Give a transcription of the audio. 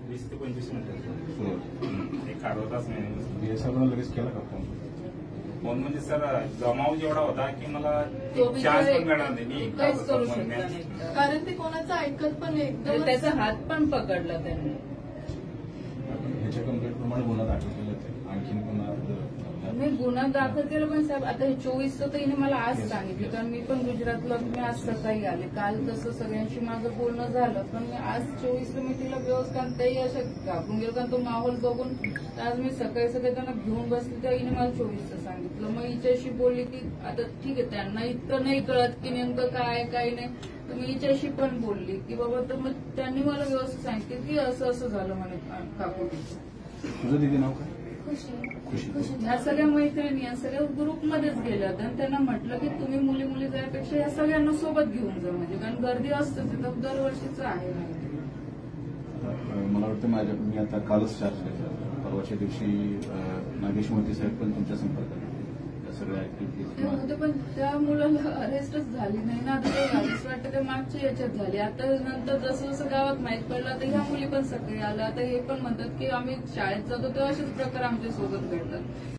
20 ते 25 मिनिटं एक अर्धा तास नाही. बीएसआरला लगेच केला का फोन? फोन म्हणजे सर जमाव जेवढा होता की मला चान्स पण मिळाला नाही. मी काहीच करू शकला नाही कारण ते कोणाचं ऐकत पण एकदम त्याचा हात पण पकडला त्यांनी. ह्याच्या कंप्लेंटप्रमाणे गुन्हा दाखल केला ते आणखीन पुन्हा मी गुन्हा दाखल केला पण साहेब आता हे 24चं तर हिने मला आज सांगितलं कारण मी पण गुजरातला मी आज सकाळी आले. काल तसं सगळ्यांशी माझं बोलणं झालं पण मी आज 24ला मी तिला व्यवस्थित तेही असं घाबरून गेलो कारण तो माहोल बघून आज मी सकाळी त्यांना घेऊन बसले तेव्हा हिने मला 24चं सांगितलं. मग हिच्याशी बोलली की आता ठीक आहे त्यांना इतकं नाही कळत की नेमकं काय काय नाही तर मी हिच्याशी पण बोलली की बाबा तर मग त्यांनी मला व्यवस्थित सांगितलं की असं असं झालं म्हणे काकोटीचं. तुझं दिदी नाव काय? खुशी. ह्या सगळ्या मैत्रिणी या सगळ्या ग्रुपमध्येच गेल्या होत्या आणि त्यांना म्हटलं की तुम्ही मुली मुली जाण्यापेक्षा या सगळ्यांना सोबत घेऊन जा म्हणजे कारण गर्दी असतेच तिथं दरवर्षीच आहे. मला वाटतं मी आता कालच चार्ज घेतला. परवाच्या दिवशी नागेश मोती साहेब पण तुमच्या संपर्कात सगळ्या ऍक्टिव्हिटीज होते पण त्या मुलाला अरेस्टच झाली नाही ना. आता असं वाटतं ते मागच्या याच्यात झाली. आता नंतर जसं जसं गावात माहित पडलं तर ह्या मुली पण सगळे आल्या. आता हे पण म्हणतात की आम्ही शाळेत जातो तेव्हा असेच प्रकार आमच्या सोबत घडतात.